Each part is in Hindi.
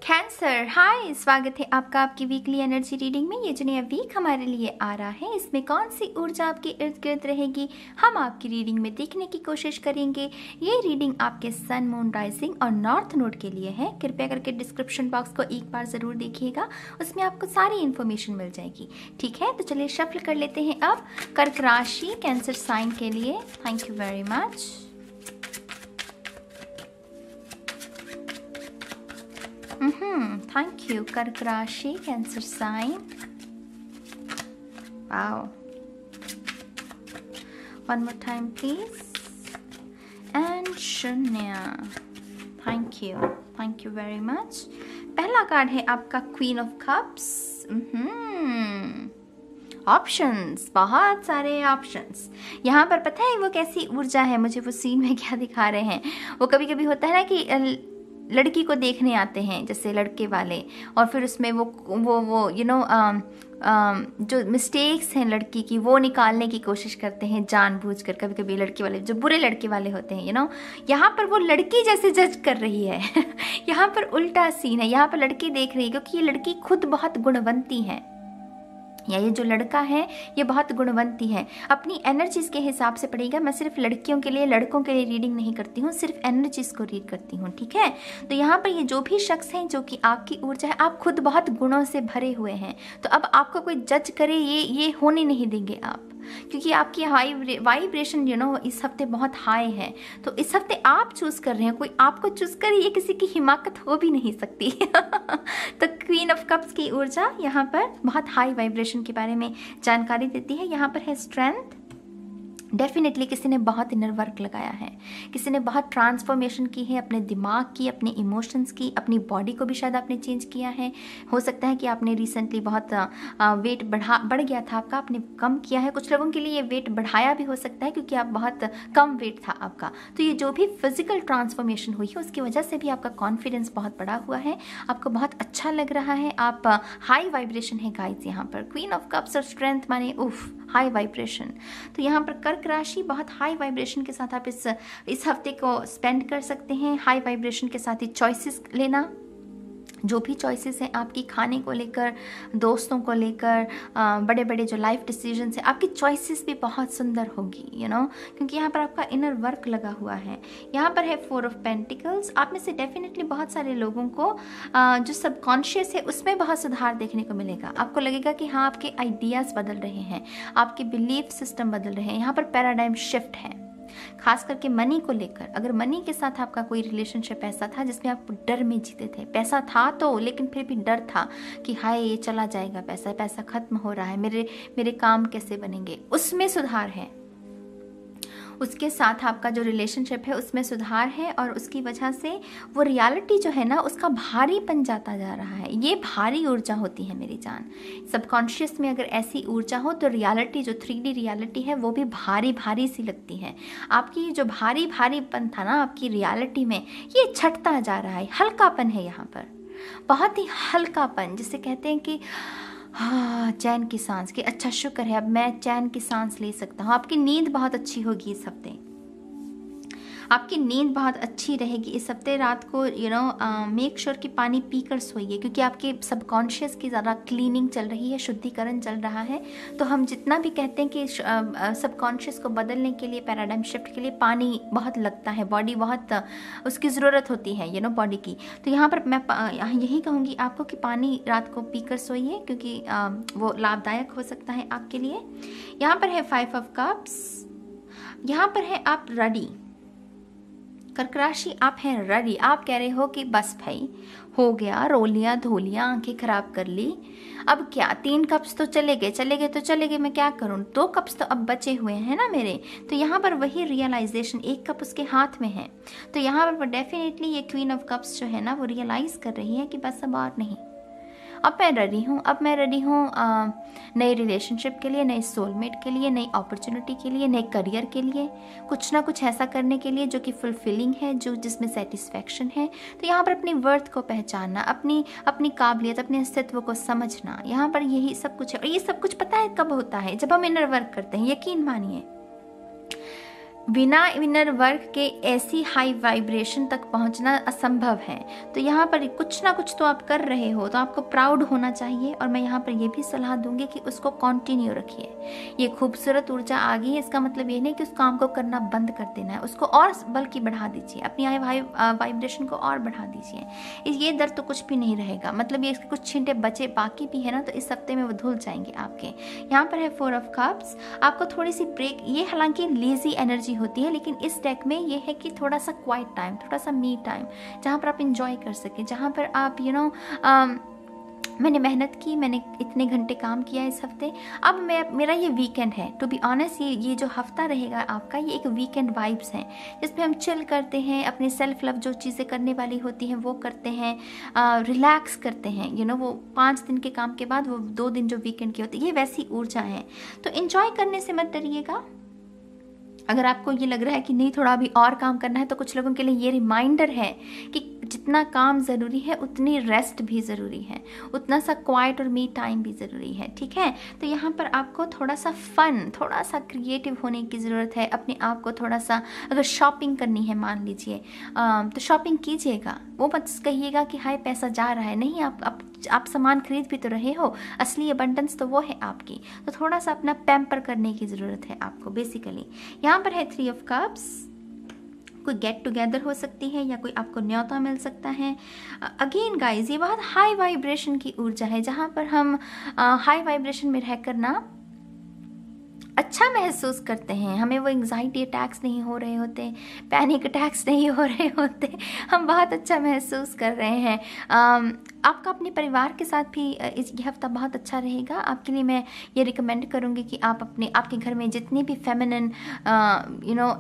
कैंसर, हाय, स्वागत है आपका आपकी वीकली एनर्जी रीडिंग में। ये जो नया वीक हमारे लिए आ रहा है, इसमें कौन सी ऊर्जा आपके इर्द गिर्द रहेगी, हम आपकी रीडिंग में देखने की कोशिश करेंगे। ये रीडिंग आपके सन, मून, राइजिंग और नॉर्थ नोड के लिए है। कृपया करके डिस्क्रिप्शन बॉक्स को एक बार ज़रूर देखिएगा, उसमें आपको सारी इन्फॉर्मेशन मिल जाएगी। ठीक है, तो चलिए शफल कर लेते हैं अब कर्क राशि कैंसर साइन के लिए। Thank you very much. Thank you. कर्क राशि cancer sign. Wow, one more time please. And शून्य। Thank you very much. पहला कार्ड है आपका क्वीन ऑफ कप्स। ऑप्शंस, बहुत सारे ऑप्शंस। यहाँ पर पता है वो कैसी ऊर्जा है, मुझे वो सीन में क्या दिखा रहे हैं। वो कभी कभी होता है ना कि लड़की को देखने आते हैं जैसे लड़के वाले, और फिर उसमें वो जो मिस्टेक्स हैं लड़की की वो निकालने की कोशिश करते हैं जानबूझकर। कभी कभी लड़के वाले जो बुरे लड़के वाले होते हैं यहाँ पर वो लड़की जैसे जज कर रही है यहाँ पर उल्टा सीन है। यहाँ पर लड़की देख रही है क्योंकि ये लड़की खुद बहुत गुणवंती है, या ये जो लड़का है ये बहुत गुणवंती है। अपनी एनर्जीज के हिसाब से पड़ेगा। मैं सिर्फ लड़कियों के लिए, लड़कों के लिए रीडिंग नहीं करती हूँ, सिर्फ एनर्जीज को रीड करती हूँ। ठीक है, तो यहाँ पर ये जो भी शख्स हैं जो कि आपकी ऊर्जा है, आप खुद बहुत गुणों से भरे हुए हैं। तो अब आपको कोई जज करे ये होने नहीं देंगे आप, क्योंकि आपकी हाई वाइब्रेशन इस हफ्ते बहुत हाई है। तो इस हफ्ते आप चूज कर रहे हैं, कोई आपको चूज करे ये किसी की हिमाकत हो भी नहीं सकती तो क्वीन ऑफ कप्स की ऊर्जा यहाँ पर बहुत हाई वाइब्रेशन के बारे में जानकारी देती है। यहाँ पर है स्ट्रेंथ। डेफिनेटली किसी ने बहुत इनर वर्क लगाया है, किसी ने बहुत ट्रांसफॉर्मेशन की है अपने दिमाग की, अपने इमोशंस की, अपनी बॉडी को भी शायद आपने चेंज किया है। हो सकता है कि आपने रिसेंटली बहुत वेट बढ़ गया था आपका, आपने कम किया है। कुछ लोगों के लिए ये वेट बढ़ाया भी हो सकता है क्योंकि आप बहुत कम वेट था आपका। तो ये जो भी फिजिकल ट्रांसफॉर्मेशन हुई है उसकी वजह से भी आपका कॉन्फिडेंस बहुत बढ़ा हुआ है, आपको बहुत अच्छा लग रहा है। आप हाई वाइब्रेशन है गाइस। यहाँ पर क्वीन ऑफ कप्स और स्ट्रेंथ माने उफ, हाई वाइब्रेशन। तो यहाँ पर कर्क राशि बहुत हाई वाइब्रेशन के साथ आप इस हफ्ते को स्पेंड कर सकते हैं। हाई वाइब्रेशन के साथ ही चॉइसेस लेना, जो भी चॉइसेस हैं आपकी, खाने को लेकर, दोस्तों को लेकर, बड़े बड़े जो लाइफ डिसीजंस हैं, आपकी चॉइसेस भी बहुत सुंदर होगी क्योंकि यहाँ पर आपका इनर वर्क लगा हुआ है। यहाँ पर है 4 ऑफ पेंटिकल्स। आप में से डेफिनेटली बहुत सारे लोगों को जो सबकॉन्शियस है उसमें बहुत सुधार देखने को मिलेगा। आपको लगेगा कि हाँ, आपके आइडियाज़ बदल रहे हैं, आपके बिलीफ सिस्टम बदल रहे हैं। यहाँ पर पैराडाइम शिफ्ट है, खास करके मनी को लेकर। अगर मनी के साथ आपका कोई रिलेशनशिप ऐसा था जिसमें आप डर में जीते थे, पैसा था तो लेकिन फिर भी डर था कि हाय ये चला जाएगा, पैसा खत्म हो रहा है, मेरे काम कैसे बनेंगे, उसमें सुधार है। उसके साथ आपका जो रिलेशनशिप है उसमें सुधार है, और उसकी वजह से वो रियलिटी जो है ना उसका भारीपन जाता जा रहा है। ये भारी ऊर्जा होती है मेरी जान। सबकॉन्शियस में अगर ऐसी ऊर्जा हो तो रियलिटी जो 3D रियलिटी है वो भी भारी भारी सी लगती है। आपकी जो भारीपन था ना आपकी रियलिटी में, ये छटता जा रहा है। हल्कापन है यहाँ पर, बहुत ही हल्कापन, जिसे कहते हैं कि हाँ, चैन की सांस की। अच्छा, शुक्र है अब मैं चैन की सांस ले सकता हूँ। आपकी नींद बहुत अच्छी होगी इस हफ्ते, आपकी नींद बहुत अच्छी रहेगी इस हफ्ते। रात को मेक श्योर कि पानी पीकर सोइए, क्योंकि आपके सबकॉन्शियस की ज़्यादा क्लीनिंग चल रही है, शुद्धिकरण चल रहा है। तो हम जितना भी कहते हैं कि सबकॉन्शियस को बदलने के लिए, पैराडाइम शिफ्ट के लिए पानी बहुत लगता है, बॉडी बहुत उसकी ज़रूरत होती है बॉडी की। तो यहाँ पर मैं यही कहूँगी आपको कि पानी रात को पीकर सोइए, क्योंकि वो लाभदायक हो सकता है आपके लिए। यहाँ पर है 5 ऑफ कप्स। यहाँ पर है आप रेडी। कर्क राशि, आप हैं रेडी। आप कह रहे हो कि बस भाई हो गया, रो लिया, धो लिया, आंखें खराब कर ली, अब क्या 3 कप्स तो चले गए, मैं क्या करूं, 2 कप्स तो अब बचे हुए हैं ना मेरे। तो यहाँ पर वही रियलाइजेशन, 1 कप उसके हाथ में है। तो यहाँ पर डेफिनेटली ये क्वीन ऑफ कप्स जो है ना वो रियलाइज कर रही है कि बस अब और नहीं, अब मैं रेडी हूँ नए रिलेशनशिप के लिए, नए सोलमेट के लिए, नई अपॉर्चुनिटी के लिए, नए करियर के लिए, कुछ ना कुछ ऐसा करने के लिए जो कि फुलफिलिंग है, जो जिसमें सेटिस्फैक्शन है। तो यहाँ पर अपनी वर्थ को पहचानना, अपनी काबिलियत, अपने अस्तित्व को समझना, यहाँ पर यही सब कुछ है। और ये सब कुछ पता है कब होता है? जब हम इनर वर्क करते हैं। यकीन मानिए बिना इनर वर्क के ऐसी हाई वाइब्रेशन तक पहुंचना असंभव है। तो यहाँ पर कुछ ना कुछ तो आप कर रहे हो, तो आपको प्राउड होना चाहिए। और मैं यहाँ पर ये भी सलाह दूंगी कि उसको कंटिन्यू रखिए। ये खूबसूरत ऊर्जा आ गई है, इसका मतलब ये नहीं कि उस काम को करना बंद कर देना है, उसको और बल्कि बढ़ा दीजिए, अपनी वाइब्रेशन को और बढ़ा दीजिए। ये दर्द तो कुछ भी नहीं रहेगा, मतलब ये कुछ छींटे बचे बाकी भी है ना, तो इस हफ्ते में वो धुल जाएंगे आपके। यहाँ पर है 4 ऑफ कप्स, आपको थोड़ी सी ब्रेक, ये हालांकि लेजी एनर्जी होती है, लेकिन इस डेक में ये है कि थोड़ा सा क्वाइट टाइम, थोड़ा सा मी टाइम, जहाँ पर आप इंजॉय कर सकें, जहाँ पर आप मैंने मेहनत की, मैंने इतने घंटे काम किया इस हफ्ते, अब मेरा ये वीकेंड है। टू बी ऑनेस्ट, ये जो हफ्ता रहेगा आपका, ये एक वीकेंड वाइब्स हैं, जिसमें हम चिल करते हैं, अपने सेल्फ लव जो चीज़ें करने वाली होती हैं वो करते हैं, रिलैक्स करते हैं। वो 5 दिन के काम के बाद वो 2 दिन जो वीकेंड की होती है, ये वैसी ऊर्जा है। तो इंजॉय करने से मत डरिएगा। अगर आपको ये लग रहा है कि नहीं थोड़ा अभी और काम करना है, तो कुछ लोगों के लिए ये रिमाइंडर है कि जितना काम ज़रूरी है उतनी रेस्ट भी ज़रूरी है, उतना सा क्वाइट और मी टाइम भी ज़रूरी है, ठीक है। तो यहाँ पर आपको थोड़ा सा फन, थोड़ा सा क्रिएटिव होने की ज़रूरत है। अपने आप को थोड़ा सा, अगर शॉपिंग करनी है मान लीजिए, तो शॉपिंग कीजिएगा। वो मत कहिएगा कि हाय पैसा जा रहा है, नहीं, आप सामान खरीद भी तो रहे हो, असली अबंडेंस तो वो है आपकी। तो थोड़ा सा अपना पैम्पर करने की ज़रूरत है आपको बेसिकली। यहाँ पर है 3 ऑफ कप्स, कोई गेट टुगेदर हो सकती है या कोई आपको न्योता मिल सकता है। अगेन गाइज, ये बहुत हाई वाइब्रेशन की ऊर्जा है, जहाँ पर हम हाई वाइब्रेशन में रहकर ना अच्छा महसूस करते हैं। हमें वो एंग्जाइटी अटैक्स नहीं हो रहे होते, पैनिक अटैक्स नहीं हो रहे होते, हम बहुत अच्छा महसूस कर रहे हैं। आपका अपने परिवार के साथ भी ये हफ्ता बहुत अच्छा रहेगा। आपके लिए मैं ये रिकमेंड करूँगी कि आप आपके घर में जितनी भी फेमिनिन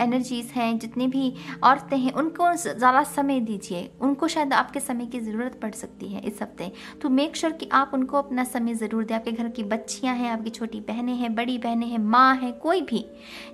एनर्जीज़ हैं, जितनी भी औरतें हैं, उनको ज़्यादा समय दीजिए। उनको शायद आपके समय की ज़रूरत पड़ सकती है इस हफ्ते, तो मेक श्योर कि आप उनको अपना समय ज़रूर दें। आपके घर की बच्चियाँ हैं, आपकी छोटी बहनें हैं, बड़ी बहनें हैं, माँ है, कोई भी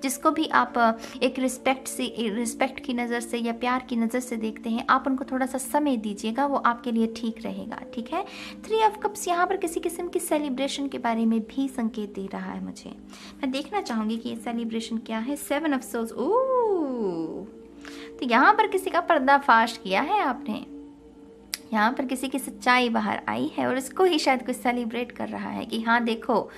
जिसको भी आप एक रिस्पेक्ट की नज़र से या प्यार की नज़र से देखते हैं, आप उनको थोड़ा सा समय दीजिएगा, वो आपके लिए ठीक रहेगा, ठीक है। 3 ऑफ कप्स यहाँ पर किसी किस्म की सेलिब्रेशन के बारे में भी संकेत दे रहा है मुझे। मैं देखना चाहूँगी कि ये सेलिब्रेशन क्या है। 7 ऑफ सोल्स, तो यहाँ पर किसी का पर्दाफाश किया है आपने, यहाँ पर किसी की सच्चाई बाहर आई है और इसको ही शायद कुछ सेलिब्रेट कर रहा है कि हाँ देखो,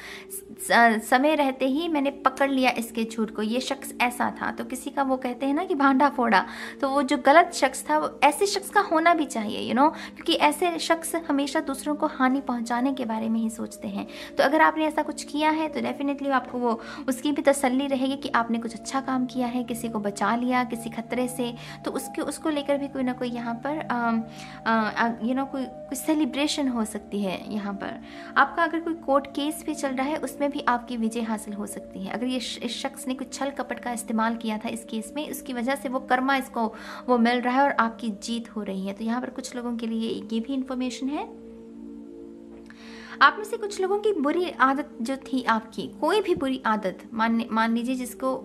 समय रहते ही मैंने पकड़ लिया इसके झूठ को, ये शख्स ऐसा था। तो किसी का वो कहते हैं ना कि भांडा फोड़ा, तो वो जो गलत शख्स था वो ऐसे शख्स का होना भी चाहिए, क्योंकि ऐसे शख्स हमेशा दूसरों को हानि पहुंचाने के बारे में ही सोचते हैं। तो अगर आपने ऐसा कुछ किया है तो डेफिनेटली आपको वो उसकी भी तसल्ली रहेगी कि आपने कुछ अच्छा काम किया है, किसी को बचा लिया किसी खतरे से, तो उसको लेकर भी कोई ना कोई यहाँ पर कोई सेलिब्रेशन हो सकती है। यहाँ पर आपका अगर कोई कोर्ट केस भी चल रहा है, उसमें भी आपकी विजय हासिल हो सकती है। अगर ये इस शख्स ने कुछ छल कपट का इस्तेमाल किया था इस केस में, उसकी वजह से वो कर्मा इसको वो मिल रहा है और आपकी जीत हो रही है। तो यहाँ पर कुछ लोगों के लिए ये भी इंफॉर्मेशन है। आप में से कुछ लोगों की बुरी आदत जो थी, आपकी कोई भी बुरी आदत मान लीजिए जिसको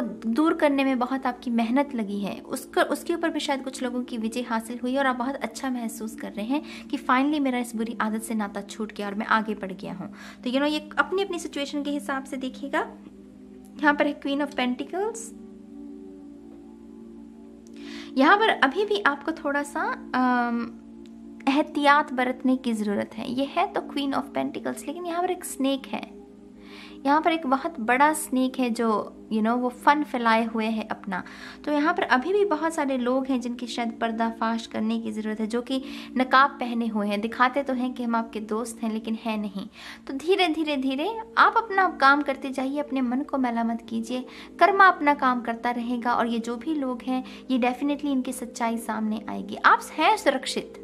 दूर करने में बहुत आपकी मेहनत लगी है, उसके ऊपर भी शायद कुछ लोगों की विजय हासिल हुई और आप बहुत अच्छा महसूस कर रहे हैं कि फाइनली मेरा इस बुरी आदत से नाता छूट गया और मैं आगे बढ़ गया हूँ। तो ये अपनी अपनी सिचुएशन के हिसाब से देखिएगा। यहाँ पर है क्वीन ऑफ पेंटिकल्स। यहाँ पर अभी भी आपको थोड़ा सा एहतियात बरतने की ज़रूरत है। ये है तो क्वीन ऑफ पेंटिकल्स, लेकिन यहाँ पर एक स्नेक है, यहाँ पर एक बहुत बड़ा स्नेक है जो वो फन फैलाए हुए है अपना। तो यहाँ पर अभी भी बहुत सारे लोग हैं जिनकी शायद पर्दाफाश करने की ज़रूरत है, जो कि नकाब पहने हुए हैं, दिखाते तो हैं कि हम आपके दोस्त हैं लेकिन है नहीं। तो धीरे धीरे धीरे आप अपना काम करते जाइए, अपने मन को मैला मत कीजिए, कर्मा अपना काम करता रहेगा और ये जो भी लोग हैं ये डेफिनेटली इनकी सच्चाई सामने आएगी। आप हैं सुरक्षित,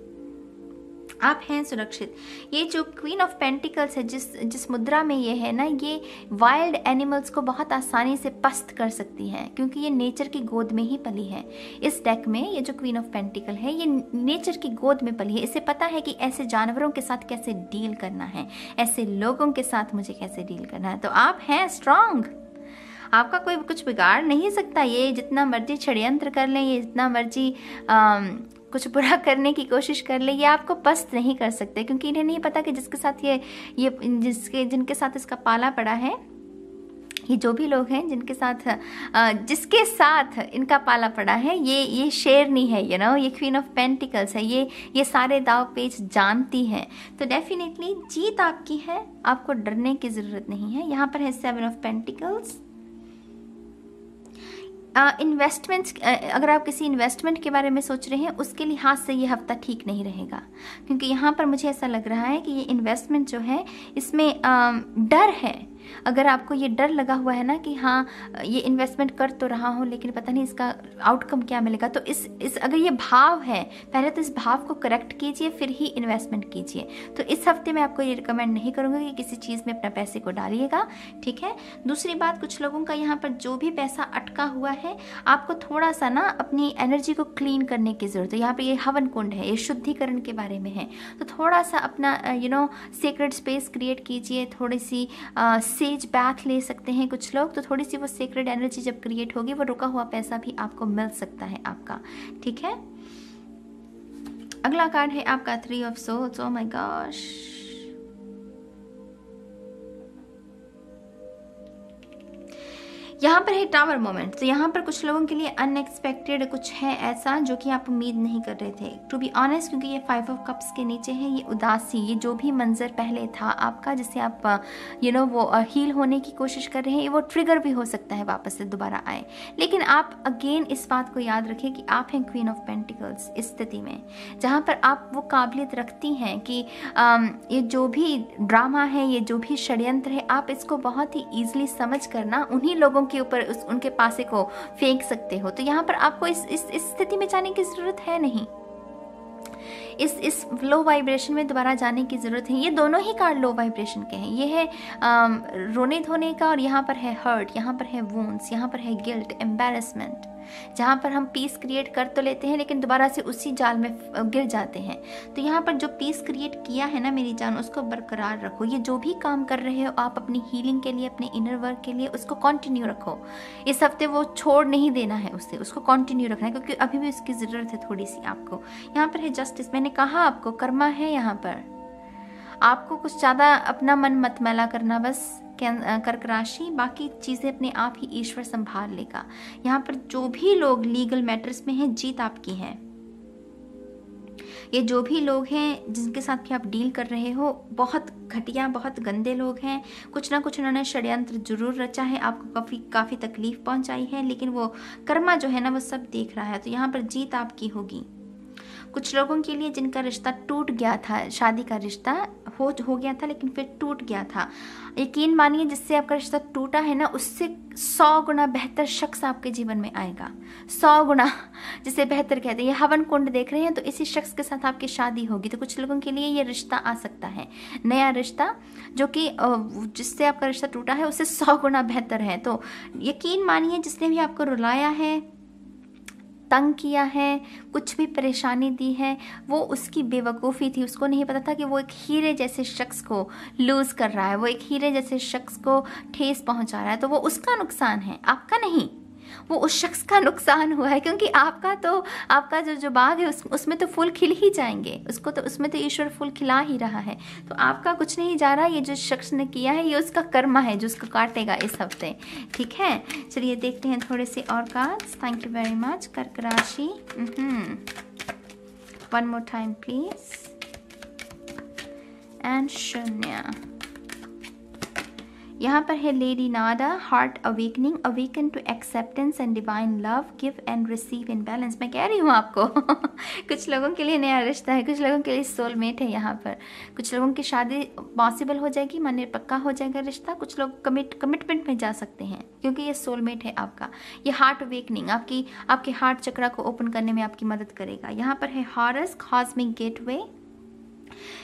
आप हैं सुरक्षित। ये जो क्वीन ऑफ पेंटिकल्स है, जिस मुद्रा में ये है ना, ये वाइल्ड एनिमल्स को बहुत आसानी से पस्त कर सकती है, क्योंकि ये नेचर की गोद में ही पली है। इस डेक में ये जो क्वीन ऑफ पेंटिकल है, ये नेचर की गोद में पली है। इसे पता है कि ऐसे जानवरों के साथ कैसे डील करना है, ऐसे लोगों के साथ मुझे कैसे डील करना है। तो आप हैं स्ट्रांग, आपका कोई कुछ बिगाड़ नहीं सकता। ये जितना मर्जी षड्यंत्र कर लें, ये जितना मर्जी कुछ बुरा करने की कोशिश कर ले, ये आपको पस्त नहीं कर सकते, क्योंकि इन्हें नहीं पता कि जिसके साथ जिनके साथ इसका पाला पड़ा है ये जो भी लोग हैं जिनके साथ जिसके साथ इनका पाला पड़ा है, ये शेरनी है, ये क्वीन ऑफ पेंटिकल्स है, ये सारे दाव पेच जानती है। तो डेफिनेटली जीत आपकी है, आपको डरने की ज़रूरत नहीं है। यहाँ पर है 7 ऑफ पेंटिकल्स। इन्वेस्टमेंट्स, अगर आप किसी इन्वेस्टमेंट के बारे में सोच रहे हैं, उसके लिहाज से ये हफ्ता ठीक नहीं रहेगा, क्योंकि यहाँ पर मुझे ऐसा लग रहा है कि ये इन्वेस्टमेंट जो है इसमें डर है। अगर आपको ये डर लगा हुआ है ना कि हाँ ये इन्वेस्टमेंट कर तो रहा हूँ लेकिन पता नहीं इसका आउटकम क्या मिलेगा, तो इस अगर ये भाव है, पहले तो इस भाव को करेक्ट कीजिए, फिर ही इन्वेस्टमेंट कीजिए। तो इस हफ्ते मैं आपको ये रिकमेंड नहीं करूँगा कि किसी चीज़ में अपना पैसे को डालिएगा, ठीक है। दूसरी बात, कुछ लोगों का यहाँ पर जो भी पैसा अटका हुआ है, आपको थोड़ा सा ना अपनी एनर्जी को क्लीन करने की ज़रूरत है। यहाँ पर ये हवन कुंड है, ये शुद्धिकरण के बारे में है, तो थोड़ा सा अपना सेक्रेड स्पेस क्रिएट कीजिए। थोड़ी सी सेज बैथ ले सकते हैं कुछ लोग, तो थोड़ी सी वो सेक्रेड एनर्जी जब क्रिएट होगी, वो रुका हुआ पैसा भी आपको मिल सकता है आपका, ठीक है। अगला कार्ड है आपका 3 of swords. Oh my gosh, यहाँ पर है टावर मोमेंट। तो यहाँ पर कुछ लोगों के लिए अनएक्सपेक्टेड कुछ है ऐसा जो कि आप उम्मीद नहीं कर रहे थे, टू बी ऑनेस्ट, क्योंकि ये 5 ऑफ कप्स के नीचे है। ये उदासी, ये जो भी मंजर पहले था आपका, जिससे आप वो हील होने की कोशिश कर रहे हैं, वो ट्रिगर भी हो सकता है वापस से दोबारा आए। लेकिन आप अगेन इस बात को याद रखें कि आप हैं क्वीन ऑफ पेंटिकल्स इस स्थिति में, जहाँ पर आप वो काबिलियत रखती हैं कि ये जो भी ड्रामा है, ये जो भी षड्यंत्र है, आप इसको बहुत ही ईजिली समझ करना उन्हीं लोगों के ऊपर उनके पासे को फेंक सकते हो। तो यहाँ पर आपको इस स्थिति में जाने की जरूरत है नहीं, इस लो वाइब्रेशन में दोबारा जाने की जरूरत है। ये दोनों ही कार्ड लो वाइब्रेशन के हैं। ये है रोने धोने का, और यहाँ पर है हर्ट, यहाँ पर है वुंड्स, यहाँ पर है गिल्ट, एम्बैरेसमेंट, जहाँ पर हम पीस क्रिएट कर तो लेते हैं लेकिन दोबारा से उसी जाल में गिर जाते हैं। तो यहाँ पर जो पीस क्रिएट किया है ना मेरी जान, उसको बरकरार रखो। ये जो भी काम कर रहे हो आप अपनी हीलिंग के लिए, अपने इनर वर्क के लिए, उसको कंटिन्यू रखो। इस हफ्ते वो छोड़ नहीं देना है, उसको कंटिन्यू रखना है, क्योंकि अभी भी उसकी ज़रूरत है थोड़ी सी आपको। यहाँ पर है जस्टिस, मैंने कहा आपको कर्मा है। यहाँ पर आपको कुछ ज़्यादा अपना मन मत मैला करना, बस कर्क राशि, बाकी चीज़ें अपने आप ही ईश्वर संभाल लेगा। यहाँ पर जो भी लोग लीगल मैटर्स में हैं, जीत आपकी है। ये जो भी लोग हैं जिनके साथ भी आप डील कर रहे हो, बहुत घटिया, बहुत गंदे लोग हैं। कुछ ना कुछ उन्होंने षड्यंत्र जरूर रचा है, आपको काफ़ी तकलीफ पहुंचाई है, लेकिन वो कर्मा जो है ना वो सब देख रहा है। तो यहाँ पर जीत आपकी होगी। कुछ लोगों के लिए जिनका रिश्ता टूट गया था, शादी का रिश्ता हो गया था लेकिन फिर टूट गया था, यकीन मानिए जिससे आपका रिश्ता टूटा है ना, उससे 100 गुना बेहतर शख्स आपके जीवन में आएगा। 100 गुना जिसे बेहतर कहते हैं। ये हवन कुंड देख रहे हैं, तो इसी शख्स के साथ आपकी शादी होगी। तो कुछ लोगों के लिए ये रिश्ता आ सकता है, नया रिश्ता, जो कि जिससे आपका रिश्ता टूटा है उससे 100 गुना बेहतर है। तो यकीन मानिए जिसने भी आपको रुलाया है, तंग किया है, कुछ भी परेशानी दी है, वो उसकी बेवकूफ़ी थी। उसको नहीं पता था कि वो एक हीरे जैसे शख्स को लूज़ कर रहा है, वो एक हीरे जैसे शख्स को ठेस पहुंचा रहा है। तो वो उसका नुकसान है, आपका नहीं। वो उस शख्स का नुकसान हुआ है, क्योंकि आपका जो बाग है उसमें तो फूल खिल ही जाएंगे, उसमें तो ईश्वर फूल खिला ही रहा है। तो आपका कुछ नहीं जा रहा। ये जो शख्स ने किया है, ये उसका कर्मा है जो उसको काटेगा इस हफ्ते, ठीक है। चलिए देखते हैं थोड़े से और cards. Thank you very much. कर्क राशि, one more time please, and शून्य। यहाँ पर है Lady Nada, heart awakening, awaken to acceptance and divine love, give and receive in balance. मैं कह रही हूँ आपको कुछ लोगों के लिए नया रिश्ता है, कुछ लोगों के लिए सोलमेट है। यहाँ पर कुछ लोगों की शादी पॉसिबल हो जाएगी, माने पक्का हो जाएगा रिश्ता। कुछ लोग कमिटमेंट में जा सकते हैं, क्योंकि ये सोलमेट है आपका। ये हार्ट अवेकनिंग आपके हार्ट चक्रा को ओपन करने में आपकी मदद करेगा। यहाँ पर है harrows, cosmic gateway,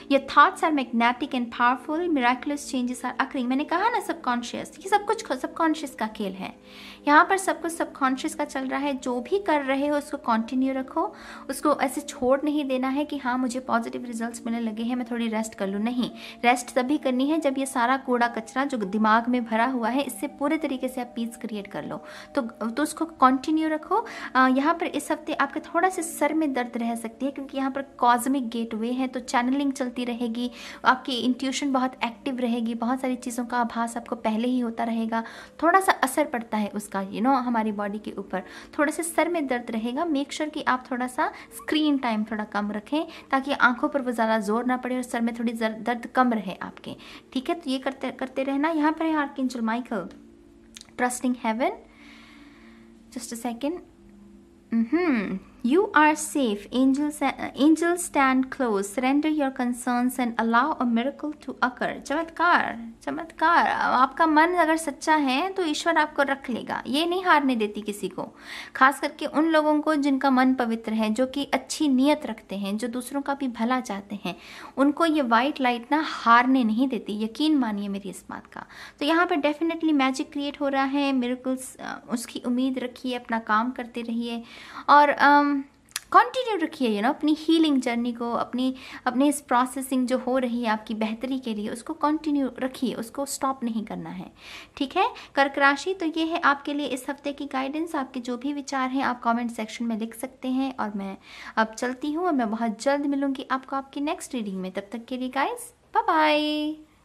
Your thoughts are magnetic and powerful. Miraculous changes are occurring. मैंने कहा ना सबकॉन्शियस, ये सब कुछ सबकॉन्शियस का खेल है। यहाँ पर सब कुछ सबकॉन्शियस का चल रहा है। जो भी कर रहे हो उसको कंटिन्यू रखो, उसको ऐसे छोड़ नहीं देना है कि हाँ मुझे पॉजिटिव रिजल्ट्स मिलने लगे हैं, मैं थोड़ी रेस्ट कर लूँ। नहीं, रेस्ट तभी करनी है जब ये सारा कूड़ा कचरा जो दिमाग में भरा हुआ है, इससे पूरे तरीके से आप पीस क्रिएट कर लो। तो उसको कंटिन्यू रखो। यहाँ पर इस हफ्ते आपके थोड़ा सा सर में दर्द रह सकती है, क्योंकि यहाँ पर कॉस्मिक गेटवे है, तो चैनलिंग जर्नलिंग चलती रहेगी, आपकी इंट्यूशन बहुत एक्टिव रहेगी, बहुत सारी चीज़ों का आभास आपको पहले ही होता रहेगा। थोड़ा सा असर पड़ता है उसका हमारी बॉडी के ऊपर, थोड़ा सा सर में दर्द रहेगा। मेक श्योर कि आप थोड़ा सा स्क्रीन टाइम थोड़ा कम रखें ताकि आंखों पर वो ज़्यादा जोर ना पड़े और सर में थोड़ी दर्द कम रहे आपके, ठीक है। तो ये करते रहना। यहाँ पर है archangel Michael, trusting heaven. Just a second. You are safe. Angels stand close. Surrender your concerns and allow a miracle to occur. चमत्कार, चमत्कार। आपका मन अगर सच्चा है तो ईश्वर आपको रख लेगा। ये नहीं हारने देती किसी को, खास करके उन लोगों को जिनका मन पवित्र है, जो कि अच्छी नीयत रखते हैं, जो दूसरों का भी भला चाहते हैं। उनको ये वाइट लाइट ना हारने नहीं देती, यकीन मानिए मेरी इस बात का। तो यहाँ पर डेफिनेटली मैजिक क्रिएट हो रहा है, मिरेकल्स, उसकी उम्मीद रखिए, अपना काम करते रहिए और कंटिन्यू रखिए अपनी हीलिंग जर्नी को, अपनी इस प्रोसेसिंग जो हो रही है आपकी बेहतरी के लिए, उसको कंटिन्यू रखिए, उसको स्टॉप नहीं करना है, ठीक है। कर्क राशि, तो ये है आपके लिए इस हफ्ते की गाइडेंस। आपके जो भी विचार हैं आप कमेंट सेक्शन में लिख सकते हैं और मैं अब चलती हूँ और मैं बहुत जल्द मिलूंगी आपको आपकी नेक्स्ट रीडिंग में। तब तक के लिए गाइस, बाय बाय।